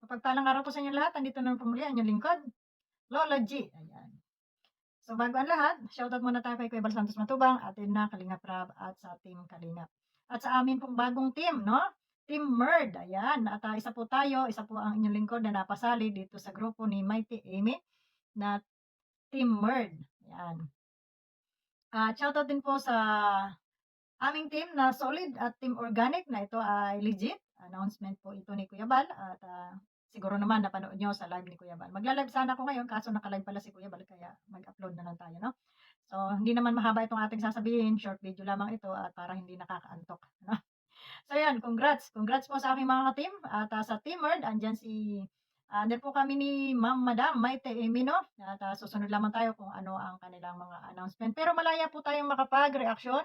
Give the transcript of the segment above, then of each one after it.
Mapagpalang araw po sa inyo lahat. Nandito na po muli ang inyong lingkod, Lola G. Ayan. So bago ang lahat, shoutout muna tayo kay Kuya Bal Santos Matubang, atin na Kalingap Rab at sa Team Kalingap. At sa amin pong bagong team, no? Team Merd. Ayan. At isa po tayo, isa po ang inyong lingkod na napasali dito sa grupo ni Mighty Amy na Team Merd. Ayan. At shoutout din po sa aming team na solid at team organic na ito ay legit. Announcement po ito ni Kuya Bal at siguro naman napanood nyo sa live ni Kuya Bal. Magla-live sana ako ngayon kaso naka-live pala si Kuya Bal kaya mag-upload na lang tayo, no? So, hindi naman mahaba itong ating sasabihin, short video lamang ito at para hindi nakakaantok, no? So, yan, congrats. Congrats po sa aming mga team at sa Teamword, andyan si andyan po kami ni Ma'am Madam Maite Emino at susunod lamang tayo kung ano ang kanilang mga announcement. Pero malaya po tayong makapag-reaction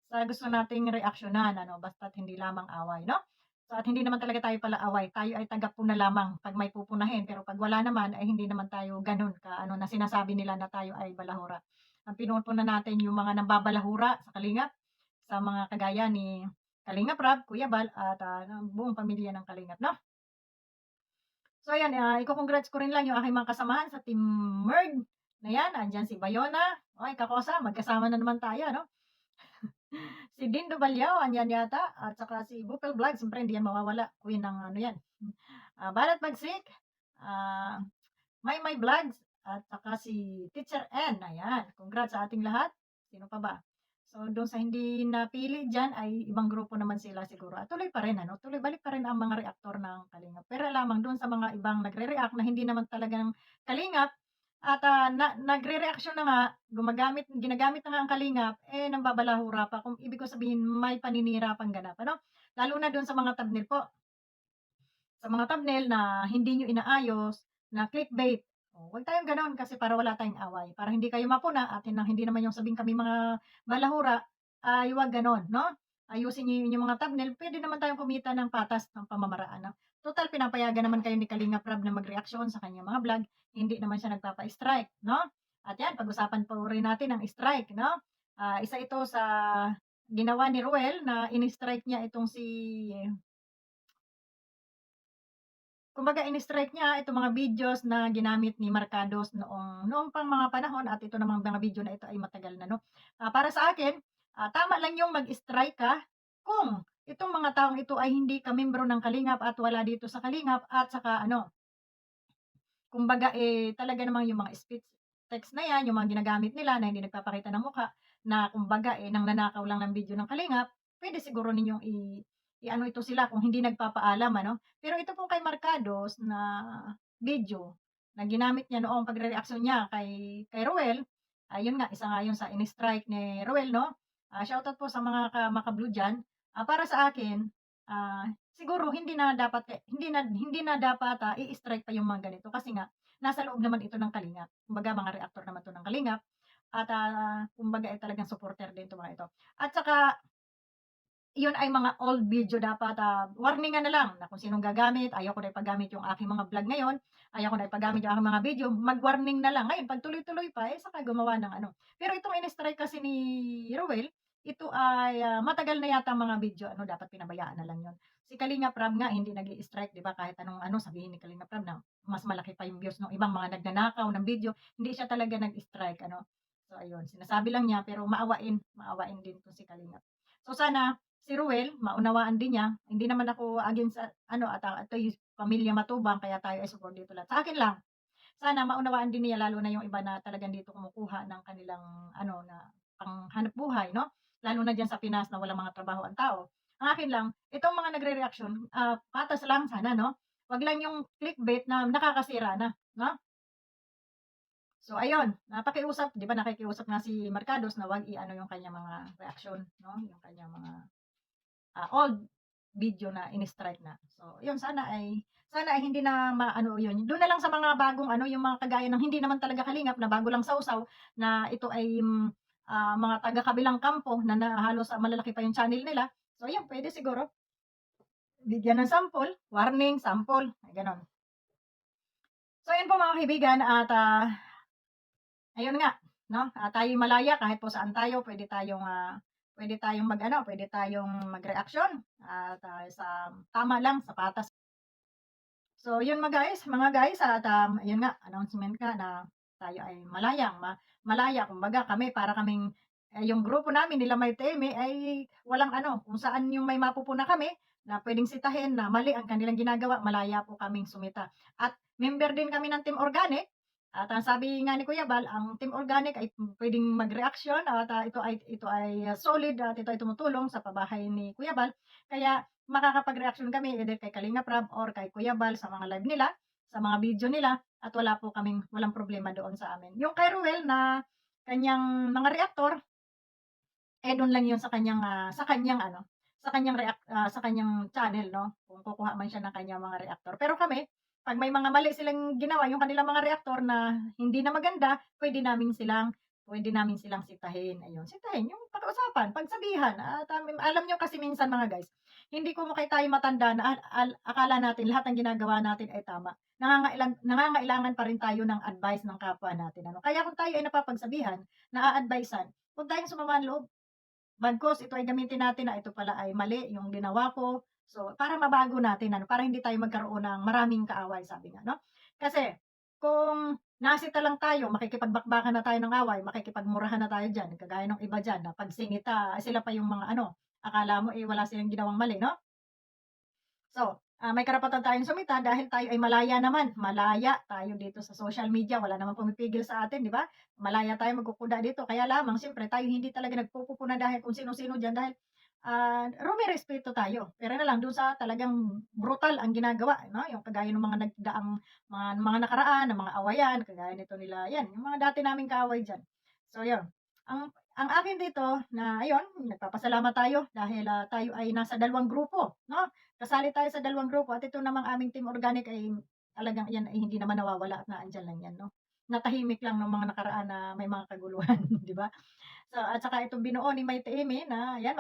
sa gusto nating reaksyonan, ano, basta't hindi lamang away, no? So, at hindi naman talaga tayo pala away, tayo ay tagapuna lamang pag may pupunahin, pero pag wala naman ay hindi naman tayo ganun ka ano na sinasabi nila na tayo ay balahura. Ang pinupuna natin yung mga nambabalahura sa Kalingap, sa mga kagaya ni Kalingap Rab, Kuya Bal, at ng buong pamilya ng Kalingap, no? So ayan, iko-congrats ko rin lang yung aking mga kasamahan sa Team Merg na yan. Andiyan si Bayona, okay, Kakosa, magkasama na naman tayo, no? Si Dindo Balyao, andiyan yata, at saka si Bupel Vlog, siyempre hindi yan mawawala, queen ng ano yan. Barat Bagsik, ah, May Vlogs, at saka si Teacher N, ayan, congrats sa ating lahat. Sino pa ba? So, doon sa hindi napili dyan ay ibang grupo naman sila siguro. At tuloy pa rin, ano? Tuloy balik pa rin ang mga reaktor ng Kalingap. Pero lamang doon sa mga ibang nagre-react na hindi naman talagang Kalingap at nagre-reaksyon na nga, ginagamit na nga ang Kalingap, eh nambabalahura pa. Kung ibig ko sabihin, may paninira pang ganap, ano? Lalo na doon sa mga thumbnail po. Sa mga thumbnail na hindi nyo inaayos, na clickbait. Oh, huwag tayong gano'n kasi para wala tayong away. Para hindi kayo mapuna at hindi naman yung sabing kami mga balahura, ay huwag gano'n, no? Ayusin niyo yung mga thumbnail, pwede naman tayong kumita ng patas ng pamamaraan, no? Total, pinapayagan naman kayo ni Kalinga Prab na magreaksyon sa kanyang mga vlog, hindi naman siya nagpapa-strike, no? At yan, pag-usapan po rin natin ang strike, no? Isa ito sa ginawa ni Ruel na in-strike niya itong si kumbaga in-strike niya itong mga videos na ginamit ni Marcados noong pang mga panahon at ito namang mga video na ito ay matagal na, 'no. Para sa akin, tama lang yung mag-strike ka kung itong mga taong ito ay hindi ka miyembro ng Kalingap at wala dito sa Kalingap at saka ano, kumbaga, talaga namang yung mga speech text na 'yan, yung mga ginagamit nila na hindi nagpapakita ng mukha, na kumbaga, nangnanakaw lang ng video ng Kalingap, puwede siguro ninyong i-ano ito sila kung hindi nagpapaalam, ano. Pero ito pong kay Marcados na video na ginamit niya noong pagrereaksyon niya kay Ruel, ayun nga, isa nga yun sa ini-strike ni Ruel, 'no. Shoutout po sa mga maka-blue diyan. Para sa akin, siguro hindi na dapat, i-strike pa yung mga ganito kasi nga nasa loob naman ito ng Kalingap. Kumbaga mga reaktor naman 'to ng Kalingap at, kumbaga, talagang supporter din 'tong mga ito. At saka iyon ay mga old video dapat, warningan na lang na kung sinong gagamit, ayaw ko na ipagamit yung aking mga vlog ngayon, ayaw ko na ipagamit yung aking mga video, mag-warning na lang. Ngayon 'pag tuloy-tuloy pa, saka gumawa ng ano. Pero itong in-strike kasi ni Ruel, ito ay, matagal na yata ang mga video ano, dapat pinabayaan na lang yun. Si Kalinga Prab nga hindi nag-i-strike, 'di ba, kahit anong ano sabihin ni Kalinga Prab na mas malaki pa yung views nung ibang mga nagnanakaw ng video, hindi siya talaga nag-strike ano. So ayun, sinasabi lang niya pero maawain, maawain din 'tong si Kalinga. So sana si Ruel maunawaan din niya, hindi naman ako against sa ano at, ito'y pamilya Matubang kaya tayo ay support dito lahat. Sa akin lang, sana maunawaan din niya lalo na yung iba na talagang dito kumukuha ng kanilang ano na panghanapbuhay, 'no, lalo na diyan sa Pinas na walang mga trabaho ang tao. Ang akin lang, itong mga nagrereaksyon, patas lang sana, 'no, 'wag lang yung clickbait na nakakasira na, 'no? So ayun, napakiusap, 'di ba nakikiusap nga si Mercados na 'wag i-ano yung kanyang mga reaksyon, 'no, yung kanyang mga old video na ini-strike na. So, yun sana ay hindi na maano yun. Do'n na lang sa mga bagong ano, yung mga kagaya ng hindi naman talaga kalingap na bago lang sausaw na ito ay, mga taga kabilang kampo na halos, malalaki pa yung channel nila. So, yun puwede siguro bigyan ng sample, warning, sample, gano'n. So, ayun po mga kaibigan at, ayun nga 'no, tayo'y malaya kahit po saan tayo puwede tayong mag-ano, puwede tayong magreaksyon at, sa tama lang, sa patas. So, yun mga guys at, ayun nga announcement nga na tayo ay malaya kumbaga kami para kaming, yung grupo namin nila Maytemi ay walang ano, kung saan yung may mapupuna kami na puwedeng sitahin na mali ang kanilang ginagawa, malaya po kaming sumita. At member din kami ng Team Organic at, sabi nga ni Kuya Bal, ang Team Organic ay puwedeng mag-reaksyon at, ito ay solid at ito ay tumutulong sa pabahay ni Kuya Bal. Kaya makakapag-reaksyon kami either kay Kalinga Prab or kay Kuya Bal sa mga live nila, sa mga video nila at walang problema doon sa amin. Yung kay Ruel na kanyang mga reaktor, dun lang yun sa kanyang channel 'no, kung kukuha man siya ng kanyang mga reaktor. Pero kami, 'pag may mga mali silang ginawa yung kanilang mga reaktor na hindi na maganda, puwede namin silang sitahin, ayun. Sitahin yung pag-usapan, pagsabihan at, alam niyo kasi minsan mga guys, hindi porke tayo matanda na akala natin lahat ng ginagawa natin ay tama. Nangangailangan pa rin tayo ng advice ng kapwa natin ano. Kaya kung tayo ay napapagsabihan, naa-advice-an, huwag tayong sumama ng loob. Bagkus ito ay gamitin natin na ito pala ay mali yung ginawa ko. So, para mabago natin ano, para hindi tayo magkaroon ng maraming kaaway sabi nga 'no. Kasi kung nasita lang tayo, makikipagbakbakan na tayo ng away, makikipagmurahan na tayo diyan, kagaya ng iba diyan na 'pag singita sila pa yung mga ano, akala mo, wala silang ginawang mali 'no. So, may karapatan tayong sumita dahil tayo ay malaya tayo dito sa social media, wala namang pumipigil sa atin, 'di ba? Malaya tayo magkukuda dito, kaya lamang siyempre tayo hindi talaga nagpupuna dahil kung sino-sino diyan dahil, rumerespeto tayo. Pero na lang dun sa talagang brutal ang ginagawa 'no, yung kagaya ng mga nagdaang mga nakaraan na mga awayan, kagaya nito nila 'yan, yung mga dati naming kaaway diyan. So, yun. Ang akin dito na ayun, nagpapasalamat tayo dahil, tayo ay nasa dalawang grupo 'no. Kasali tayo sa dalawang grupo at ito namang aming Team Organic ay talagang iyan ay hindi naman nawawala at naandiyan lang 'yan 'no. Natahimik lang nung mga nakaraan na may mga kaguluhan, 'di ba? So, at saka itong binuo ni Maite Amy na 'yan,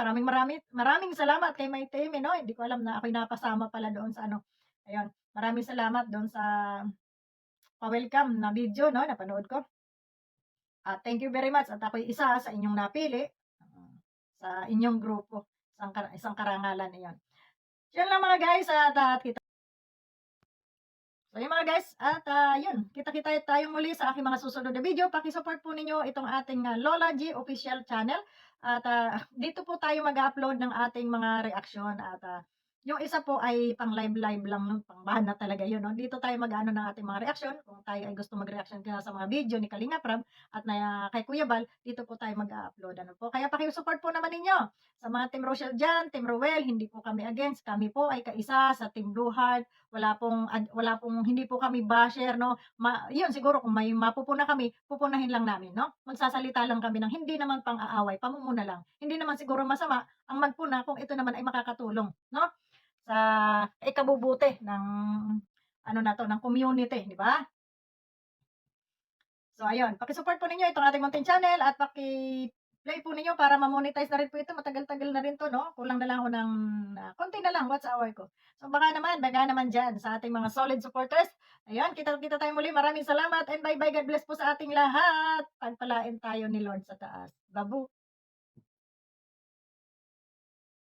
maraming salamat kay Maite Amy 'no, hindi ko alam na ako'y napasama pala doon sa ano, ayun. Maraming salamat doon sa pa-welcome na video 'no, napanood ko. Thank you very much at ako'y isa sa inyong napili, sa inyong grupo, isang karangalan, iyon. Yun lang mga guys at so yun mga guys at, yun kita-kita tayong muli sa aking mga susunod na video. Paki-support po ninyo itong ating, Lola G official channel at, dito po tayo mag-a-upload ng ating mga reaksyon at, yung isa po ay pang live-live lang 'no, pang-bana talaga yun 'no. Dito tayo mag-aano ng ating mga reaksyon kung tayo ay gusto mag-reaksyon kaya sa mga video ni Kalinga Prab at kay Kuya Bal, dito po tayo mag-a-upload ano po. Kaya paki-support po naman ninyo sa mga Team Rochelle diyan, Team Rowel, hindi po kami against, kami po ay kaisa sa Team Blue Heart. Wala pong hindi po kami basher 'no. 'Yun siguro kung may mapupuna kami, pupunahin lang namin 'no. Magsasalita lang kami ng hindi naman pang-aaway, pamumuna lang. Hindi naman siguro masama ang magpuna kung ito naman ay makakatulong 'no, sa ikabubuti ng ano na 'to, ng community, 'di ba? So ayun, paki-support po ninyo itong ating munting channel at paki-play po ninyo para ma-monetize na rin po ito. Matagal-tagal na rin 'to 'no, kulang na lang ako ng, konti na lang watch hour ko. So baka naman diyan sa ating mga solid supporters. Ayun, kita-kita tayo muli. Maraming salamat and bye-bye. God bless po sa ating lahat. Pagpalain tayo ni Lord sa taas. Babu